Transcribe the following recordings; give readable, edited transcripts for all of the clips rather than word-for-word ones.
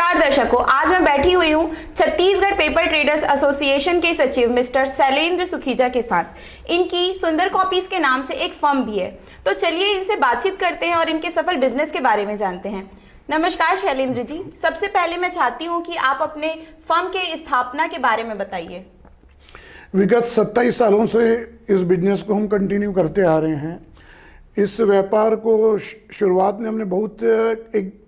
नमस्कार दर्शकों, आज मैं बैठी हुई हूँ छत्तीसगढ़ पेपर ट्रेडर्स एसोसिएशन के सचिव मिस्टर शैलेंद्र सुखीजा के साथ। इनकी सुंदर कॉपीज के नाम से एक फर्म भी है, तो चलिए इनसे बातचीत करते हैं और इनके सफल बिजनेस के बारे में जानते हैं। नमस्कार शैलेंद्र जी, सबसे पहले मैं चाहती हूँ कि आप अपने फर्म के स्थापना के बारे में बताइए। विगत 27 सालों से इस बिजनेस को हम कंटिन्यू करते आ रहे हैं। इस व्यापार को शुरुआत में हमने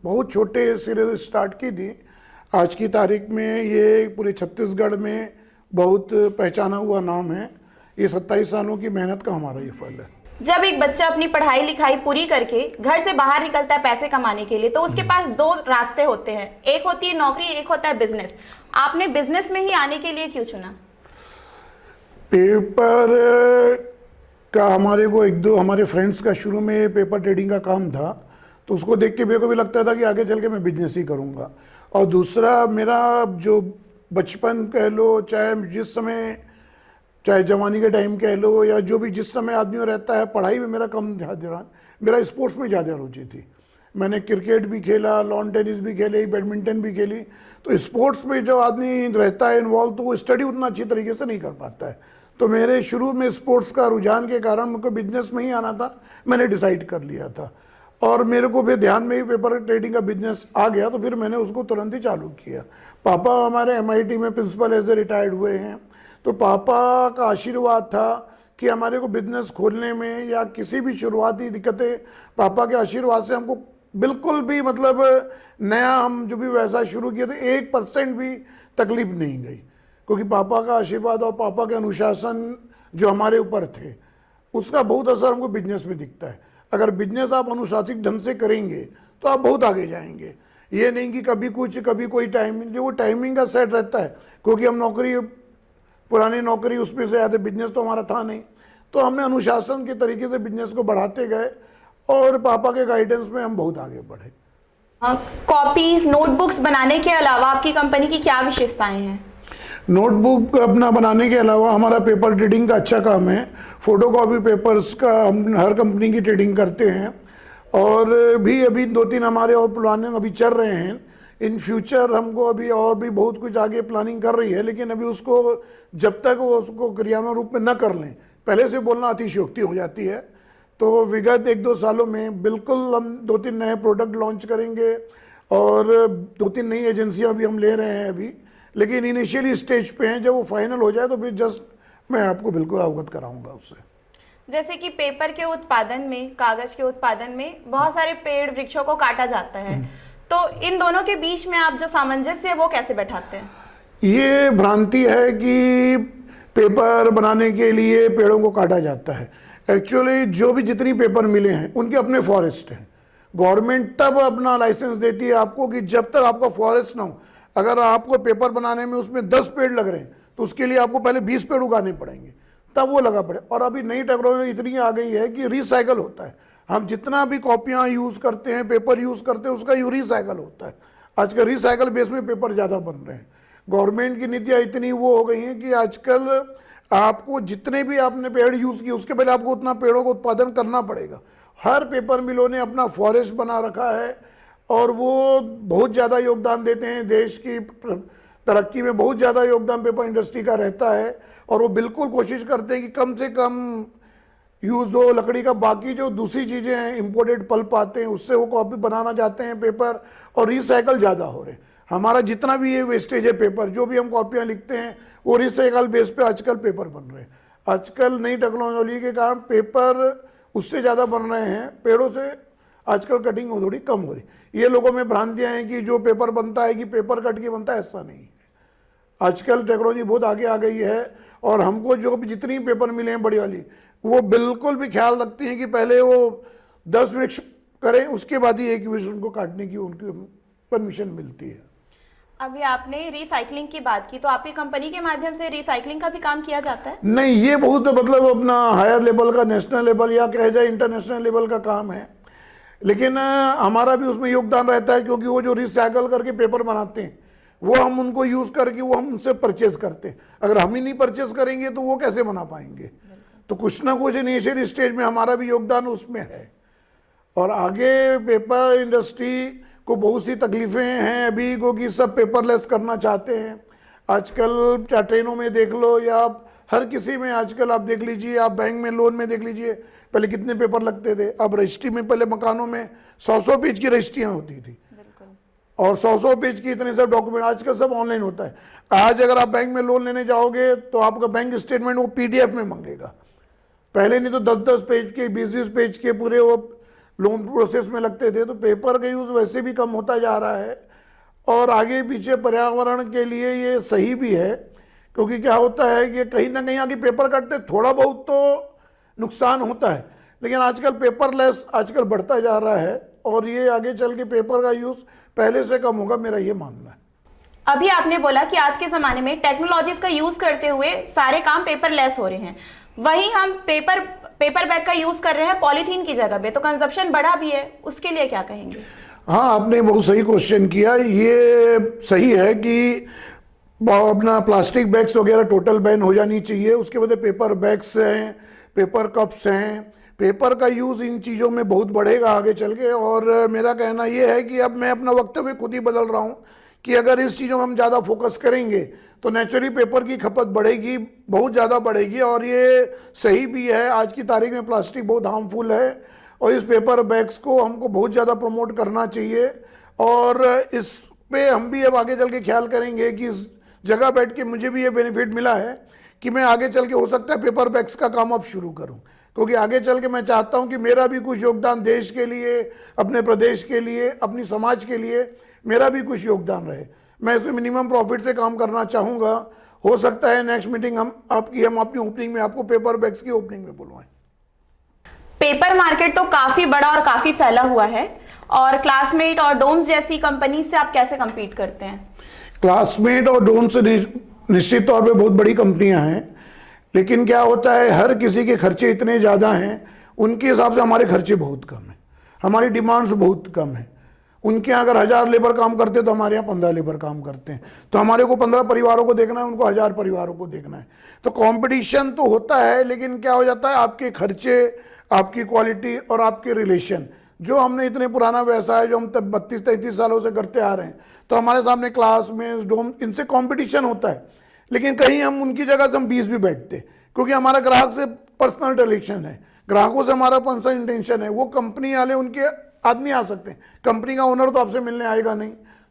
बहुत छोटे सिरे से स्टार्ट की थी। आज की तारीख में ये पूरे छत्तीसगढ़ में बहुत पहचाना हुआ नाम है। ये 27 सालों की मेहनत का हमारा ये फल है। जब एक बच्चा अपनी पढ़ाई लिखाई पूरी करके घर से बाहर निकलता है पैसे कमाने के लिए, तो उसके पास दो रास्ते होते हैं, एक होती है नौकरी, एक होता है बिजनेस। आपने बिजनेस में ही आने के लिए क्यों चुना? पेपर का हमारे फ्रेंड्स का शुरू में पेपर ट्रेडिंग का काम था, तो उसको देख के मेरे को भी लगता था कि आगे चल के मैं बिजनेस ही करूँगा। और दूसरा, मेरा जो बचपन कह लो, चाहे जवानी के टाइम कह लो, या जो भी जिस समय आदमी रहता है, पढ़ाई में मेरा कम ध्यान, मेरा स्पोर्ट्स में ज़्यादा रुचि थी। मैंने क्रिकेट भी खेला, लॉन टेनिस भी खेली, बैडमिंटन भी खेली। तो स्पोर्ट्स में जो आदमी रहता है इन्वॉल्व, तो वो स्टडी उतना अच्छी तरीके से नहीं कर पाता है। तो मेरे शुरू में स्पोर्ट्स का रुझान के कारण मुझको बिजनेस में ही आना था, मैंने डिसाइड कर लिया था। और मेरे को फिर ध्यान में ही पेपर ट्रेडिंग का बिजनेस आ गया, तो फिर मैंने उसको तुरंत ही चालू किया। पापा हमारे MIT में प्रिंसिपल एज ए रिटायर्ड हुए हैं, तो पापा का आशीर्वाद था कि हमारे को बिजनेस खोलने में या किसी भी शुरुआती दिक्कतें, पापा के आशीर्वाद से हमको बिल्कुल भी नया हम जो भी व्यवसाय शुरू किए थे 1% भी तकलीफ नहीं गई, क्योंकि पापा का आशीर्वाद और पापा के अनुशासन जो हमारे ऊपर थे, उसका बहुत असर हमको बिजनेस में दिखता है। अगर बिजनेस आप अनुशासित ढंग से करेंगे तो आप बहुत आगे जाएंगे। ये नहीं कि कभी कुछ कभी कोई टाइमिंग, जो वो टाइमिंग का सेट रहता है, क्योंकि हम पुरानी नौकरी उसमें से आते, बिजनेस तो हमारा था नहीं, तो हमने अनुशासन के तरीके से बिजनेस को बढ़ाते गए और पापा के गाइडेंस में हम बहुत आगे बढ़े। कॉपीज, नोटबुक्स बनाने के अलावा आपकी कंपनी की क्या विशेषताएं हैं? नोटबुक अपना बनाने के अलावा हमारा पेपर ट्रेडिंग का अच्छा काम है। फोटोकॉपी पेपर्स का हम हर कंपनी की ट्रेडिंग करते हैं, और भी अभी 2-3 हमारे और पुराने अभी चल रहे हैं। इन फ्यूचर हमको अभी और भी बहुत कुछ आगे प्लानिंग कर रही है, लेकिन अभी उसको जब तक वो उसको क्रियान्वयन रूप में न कर लें, पहले से बोलना अतिशयोक्ति हो जाती है। तो विगत 1-2 सालों में बिल्कुल हम 2-3 नए प्रोडक्ट लॉन्च करेंगे, और 2-3 नई एजेंसियां भी हम ले रहे हैं अभी, लेकिन इनिशियली स्टेज पे हैं। जब वो फाइनल हो जाए तो फिर जस्ट मैं आपको बिल्कुल अवगत कराऊंगा उससे। जैसे कि पेपर के उत्पादन में, कागज के उत्पादन में बहुत सारे पेड़ वृक्षों को काटा जाता है, तो इन दोनों के बीच में आप जो सामंजस्य है वो कैसे बैठाते हैं? ये भ्रांति है कि पेपर बनाने के लिए पेड़ों को काटा जाता है। एक्चुअली जो भी जितनी पेपर मिले हैं उनके अपने फॉरेस्ट हैं। गवर्नमेंट तब अपना लाइसेंस देती है आपको कि जब तक आपका फॉरेस्ट ना हो। अगर आपको पेपर बनाने में उसमें 10 पेड़ लग रहे हैं, तो उसके लिए आपको पहले 20 पेड़ उगाने पड़ेंगे, तब वो लगा पड़े। और अभी नई टेक्नोलॉजी इतनी आ गई है कि रिसाइकल होता है। हम जितना भी कॉपियाँ यूज़ करते हैं, पेपर यूज़ करते हैं, उसका रिसाइकल होता है। आजकल रिसाइकल बेस में पेपर ज़्यादा बन रहे हैं। गवर्नमेंट की नीतियाँ इतनी वो हो गई हैं कि आजकल आपको जितने भी आपने पेड़ यूज़ किए, उसके पहले आपको उतना पेड़ों का उत्पादन करना पड़ेगा। हर पेपर मिलों ने अपना फॉरेस्ट बना रखा है, और वो बहुत ज़्यादा योगदान देते हैं। देश की तरक्की में बहुत ज़्यादा योगदान पेपर इंडस्ट्री का रहता है, और वो बिल्कुल कोशिश करते हैं कि कम से कम यूज़ हो लकड़ी का। बाकी जो दूसरी चीज़ें हैं, इंपोर्टेड पल्प आते हैं, उससे वो कॉपी बनाना चाहते हैं पेपर, और रिसाइकल ज़्यादा हो रहे हैं। हमारा जितना भी ये वेस्टेज है पेपर, जो भी हम कॉपियाँ लिखते हैं, वो रिसाइकल बेस पे आजकल पेपर बन रहे हैं। आजकल नई टेक्नोलॉजी के कारण पेपर उससे ज़्यादा बन रहे हैं। पेड़ों से आजकल कटिंग थोड़ी कम हो रही। ये लोगों में भ्रांतियाँ हैं कि जो पेपर बनता है कि पेपर कट के बनता है, ऐसा नहीं है। आजकल टेक्नोलॉजी बहुत आगे आ गई है, और हमको जो भी जितनी पेपर मिले हैं बड़ी वाली, वो बिल्कुल भी ख्याल रखती हैं कि पहले वो 10 वृक्ष करें, उसके बाद ही एक वृक्ष उनको काटने की उनकी परमिशन मिलती है। अभी आपने रिसाइकलिंग की बात की, तो आपकी कंपनी के माध्यम से रिसाइकलिंग का भी काम किया जाता है? नहीं, ये बहुत अपना हायर लेवल का, नेशनल लेवल या कह जाए इंटरनेशनल लेवल का काम है, लेकिन हमारा भी उसमें योगदान रहता है, क्योंकि वो जो रिसाइकल करके पेपर बनाते हैं, वो हम उनको यूज़ करके वो हम उनसे परचेज करते हैं। अगर हम ही नहीं परचेज करेंगे तो वो कैसे बना पाएंगे? तो कुछ ना कुछ इनिशियल स्टेज में हमारा भी योगदान उसमें है। और आगे पेपर इंडस्ट्री को बहुत सी तकलीफें हैं अभी को कि सब पेपरलेस करना चाहते हैं। आजकल क्या ट्रेनों में देख लो या आप हर किसी में आजकल आप देख लीजिए, आप बैंक में लोन में देख लीजिए, पहले कितने पेपर लगते थे। अब रजिस्ट्री में पहले मकानों में 100 पेज की रजिस्ट्रियाँ होती थी और 100 पेज की इतने सब डॉक्यूमेंट, आजकल सब ऑनलाइन होता है। आज अगर आप बैंक में लोन लेने जाओगे तो आपका बैंक स्टेटमेंट वो PDF में मांगेगा। पहले नहीं तो 10-10 पेज के 20-20 पेज के पूरे वो लोन प्रोसेस में लगते थे। तो पेपर का यूज़ वैसे भी कम होता जा रहा है और आगे पीछे पर्यावरण के लिए ये सही भी है, क्योंकि क्या होता है कि कहीं ना कहीं आगे पेपर काटते थोड़ा बहुत तो नुकसान होता है, लेकिन आजकल पेपरलेस आजकल बढ़ता जा रहा है और ये आगे चल के पेपर का यूज़ पहले से कम होगा, मेरा ये मानना है। अभी आपने बोला कि आज के ज़माने में टेक्नोलॉजीज का यूज़ करते हुए सारे काम पेपरलेस हो रहे हैं, वहीं हम पेपर बैग का यूज़ कर रहे हैं पॉलीथीन की जगह पे, तो कंजप्शन बढ़ा भी है, उसके लिए क्या कहेंगे? हाँ, आपने बहुत सही क्वेश्चन किया। ये सही है कि अपना प्लास्टिक बैग्स वगैरह टोटल बैन हो जानी चाहिए। उसके बदले पेपर बैग्स हैं, पेपर कप्स हैं, पेपर का यूज़ इन चीज़ों में बहुत बढ़ेगा आगे चल के। और मेरा कहना ये है कि अब मैं अपना वक्तव्य खुद ही बदल रहा हूँ कि अगर इस चीज़ों में हम ज़्यादा फोकस करेंगे तो नेचुरली पेपर की खपत बढ़ेगी, बहुत ज़्यादा बढ़ेगी। और ये सही भी है, आज की तारीख में प्लास्टिक बहुत हार्मफुल है और इस पेपर बैग्स को हमको बहुत ज़्यादा प्रमोट करना चाहिए। और इस पे हम भी अब आगे चल के ख्याल करेंगे कि इस जगह बैठ के मुझे भी ये बेनिफिट मिला है कि मैं आगे चल के हो सकता है पेपर बैग्स का काम अब शुरू करूं, क्योंकि आगे चल के मैं चाहता हूं कि मेरा भी कुछ योगदान देश के लिए, अपने प्रदेश के लिए, अपनी समाज के लिए मेरा भी कुछ योगदान रहे। मैं इसमें मिनिमम प्रॉफिट से काम करना चाहूँगा। हो सकता है नेक्स्ट मीटिंग हम अपनी ओपनिंग में आपको पेपर बैग्स की ओपनिंग में बुलवाएं। पेपर मार्केट तो काफ़ी बड़ा और काफ़ी फैला हुआ है, और क्लासमेट और डोम्स जैसी कंपनी से आप कैसे कम्पीट करते हैं? क्लासमेट और डोम्स निश्चित तौर पे बहुत बड़ी कंपनियां हैं, लेकिन क्या होता है हर किसी के खर्चे इतने ज़्यादा हैं, उनके हिसाब से हमारे खर्चे बहुत कम हैं, हमारी डिमांड्स बहुत कम है। उनके यहाँ अगर 1000 लेबर काम करते तो हमारे यहाँ 15 लेबर काम करते हैं, तो हमारे को 15 परिवारों को देखना है, उनको 1000 परिवारों को देखना है। तो कंपटीशन तो होता है, लेकिन क्या हो जाता है आपके खर्चे, आपकी क्वालिटी और आपके रिलेशन, जो हमने इतने पुराना व्यवसाय जो हम तब 32-33 सालों से करते आ रहे हैं, तो हमारे सामने क्लास में डोम इनसे कंपटीशन होता है। लेकिन कहीं हम उनकी जगह से हम 20 भी बैठते, क्योंकि हमारा ग्राहक से पर्सनल रिलेशन है, ग्राहकों से हमारा पर्सनल इंटेंशन है। वो कंपनी वाले उनके आदमी आ सकते हैं, कंपनी का ओनर तो आपसे मिलने आएगा नहीं,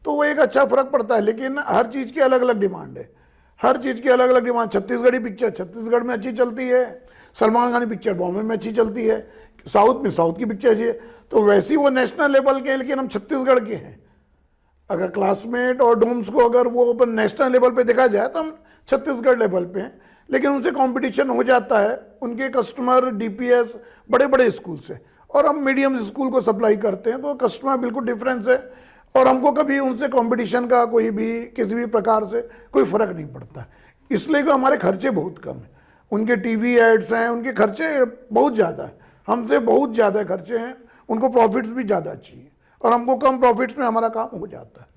तो वो एक अच्छा फर्क पड़ता है। लेकिन हर चीज़ की अलग अलग डिमांड है, हर चीज़ की अलग अलग डिमांड। छत्तीसगढ़ी पिक्चर छत्तीसगढ़ में अच्छी चलती है, सलमान खान की पिक्चर बॉम्बे में अच्छी चलती है, साउथ में साउथ की पिक्चर अच्छी है, तो वैसी वो नेशनल लेवल के, लेकिन हम छत्तीसगढ़ के हैं। अगर क्लासमेट और डोम्स को अगर वो अपन नेशनल लेवल पे देखा जाए तो हम छत्तीसगढ़ लेवल पे हैं, लेकिन उनसे कंपटीशन हो जाता है। उनके कस्टमर DPS बड़े बड़े स्कूल से, और हम मीडियम स्कूल को सप्लाई करते हैं, तो कस्टमर बिल्कुल डिफरेंस है। और हमको कभी उनसे कंपटीशन का कोई भी किसी भी प्रकार से कोई फ़र्क नहीं पड़ता, इसलिए कि हमारे खर्चे बहुत कम हैं। उनके TV एड्स हैं, उनके खर्चे बहुत ज़्यादा है, हमसे बहुत ज़्यादा खर्चे हैं, उनको प्रॉफिट्स भी ज़्यादा चाहिए और हमको कम प्रॉफिट्स में हमारा काम हो जाता है।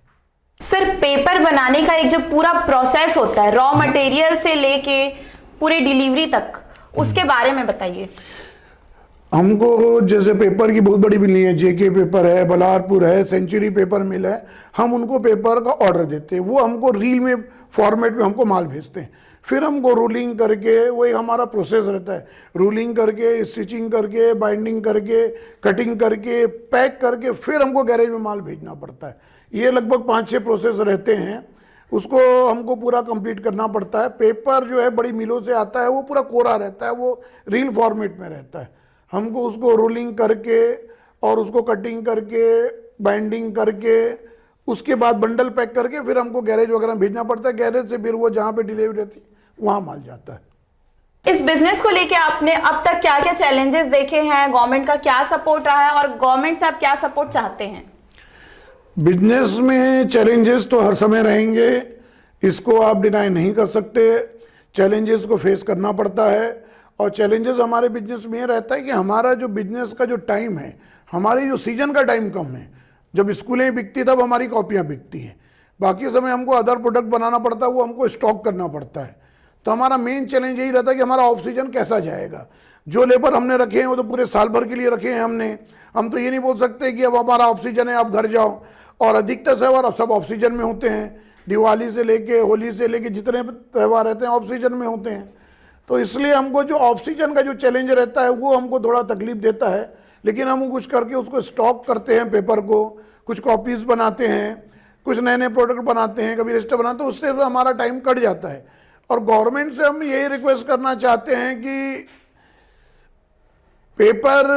सर, पेपर बनाने का एक जो पूरा प्रोसेस होता है, रॉ मटेरियल से लेके पूरी डिलीवरी तक, उसके बारे में बताइए। हमको जैसे पेपर की बहुत बड़ी मिली है, JK पेपर है, बलारपुर है, सेंचुरी पेपर मिल है, हम उनको पेपर का ऑर्डर देते हैं, वो हमको रील में फॉर्मेट में हमको माल भेजते हैं, फिर हमको रोलिंग करके, वो एक हमारा प्रोसेस रहता है, रोलिंग करके, स्टिचिंग करके, बाइंडिंग करके, कटिंग करके, पैक करके, फिर हमको गैरेज में माल भेजना पड़ता है। ये लगभग 5-6 प्रोसेस रहते हैं, उसको हमको पूरा कंप्लीट करना पड़ता है। पेपर जो है बड़ी मिलों से आता है, वो पूरा कोरा रहता है, वो रील फॉर्मेट में रहता है। हमको उसको रोलिंग करके और उसको कटिंग करके, बाइंडिंग करके, उसके बाद बंडल पैक करके फिर हमको गैरेज वगैरह भेजना पड़ता है। गैरेज से फिर वो जहाँ पे डिलीवरी रहती है वहाँ माल जाता है। इस बिजनेस को लेके आपने अब तक क्या क्या चैलेंजेस देखे हैं, गवर्नमेंट का क्या सपोर्ट रहा है, और गवर्नमेंट से आप क्या सपोर्ट चाहते हैं? बिजनेस में चैलेंजेस तो हर समय रहेंगे, इसको आप डिनाई नहीं कर सकते। चैलेंजेस को फेस करना पड़ता है, और चैलेंजेस हमारे बिजनेस में ये रहता है कि हमारा जो बिजनेस का जो टाइम है, हमारी जो सीजन का टाइम कम है। जब स्कूलें बिकती तब हमारी कॉपियाँ बिकती हैं, बाकी समय हमको अदर प्रोडक्ट बनाना पड़ता है, वो हमको स्टॉक करना पड़ता है। तो हमारा मेन चैलेंज यही रहता है कि हमारा ऑफ सीजन कैसा जाएगा। जो लेबर हमने रखे हैं वो तो पूरे साल भर के लिए रखे हैं हमने, हम तो ये नहीं बोल सकते कि अब हमारा ऑफ सीजन है आप घर जाओ। और अधिकतर त्यौहार अब सब ऑफ सीजन में होते हैं। दिवाली से लेके होली से लेके जितने त्यौहार रहते हैं ऑफ सीजन में होते हैं। तो इसलिए हमको जो ऑफ सीजन का जो चैलेंज रहता है वो हमको थोड़ा तकलीफ देता है, लेकिन हम कुछ करके उसको स्टॉक करते हैं पेपर को, कुछ कॉपीज़ बनाते हैं, कुछ नए नए प्रोडक्ट बनाते हैं, कभी रजिस्टर बनाते हैं, उससे हमारा टाइम कट जाता है। और गवर्नमेंट से हम यही रिक्वेस्ट करना चाहते हैं कि पेपर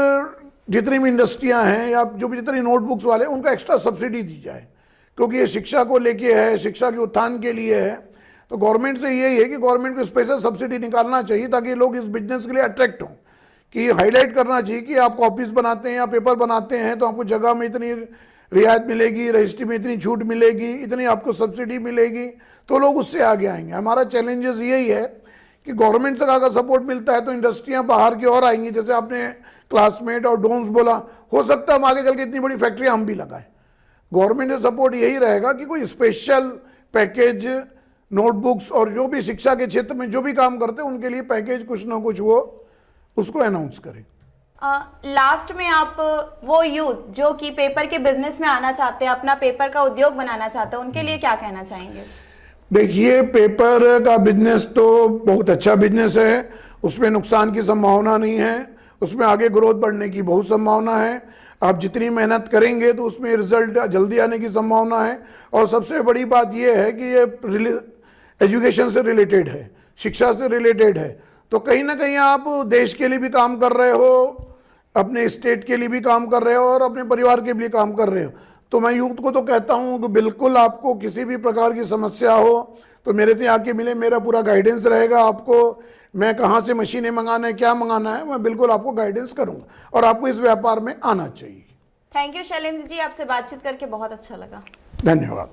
जितनी भी इंडस्ट्रियां हैं या जो भी जितनी नोटबुक्स वाले उनको एक्स्ट्रा सब्सिडी दी जाए, क्योंकि ये शिक्षा को लेके है, शिक्षा के उत्थान के लिए है। तो गवर्नमेंट से यही है कि गवर्नमेंट को स्पेशल सब्सिडी निकालना चाहिए ताकि लोग इस बिजनेस के लिए अट्रैक्ट हों, कि हाईलाइट करना चाहिए कि आप कॉपीज़ बनाते हैं या पेपर बनाते हैं तो आपको जगह में इतनी रियायत मिलेगी, रजिस्ट्री में इतनी छूट मिलेगी, इतनी आपको सब्सिडी मिलेगी, तो लोग उससे आगे आएंगे। हमारा चैलेंजेस यही है कि गवर्नमेंट से अगर सपोर्ट मिलता है तो इंडस्ट्रियां बाहर की और आएंगी। जैसे आपने क्लासमेट और डोम्स बोला, हो सकता है हम आगे चल के इतनी बड़ी फैक्ट्रियां हम भी लगाएं। गवर्नमेंट से सपोर्ट यही रहेगा कि कोई स्पेशल पैकेज नोटबुक्स और जो भी शिक्षा के क्षेत्र में जो भी काम करते हैं उनके लिए पैकेज कुछ ना कुछ वो उसको अनाउंस करें। लास्ट में आप वो यूथ जो कि पेपर के बिजनेस में आना चाहते हैं, अपना पेपर का उद्योग बनाना चाहते हैं, उनके लिए क्या कहना चाहेंगे? देखिए, पेपर का बिजनेस तो बहुत अच्छा बिजनेस है, उसमें नुकसान की संभावना नहीं है, उसमें आगे ग्रोथ बढ़ने की बहुत संभावना है। आप जितनी मेहनत करेंगे तो उसमें रिजल्ट जल्दी आने की संभावना है। और सबसे बड़ी बात यह है कि ये एजुकेशन से रिलेटेड है, शिक्षा से रिलेटेड है। तो कहीं ना कहीं आप देश के लिए भी काम कर रहे हो, अपने स्टेट के लिए भी काम कर रहे हो और अपने परिवार के लिए काम कर रहे हो। तो मैं यूथ को तो कहता हूँ कि बिल्कुल आपको किसी भी प्रकार की समस्या हो तो मेरे से आके मिले, मेरा पूरा गाइडेंस रहेगा। आपको मैं कहाँ से मशीनें मंगाना है, क्या मंगाना है, मैं बिल्कुल आपको गाइडेंस करूँगा और आपको इस व्यापार में आना चाहिए। थैंक यू शैलेंद्र जी, आपसे बातचीत करके बहुत अच्छा लगा। धन्यवाद।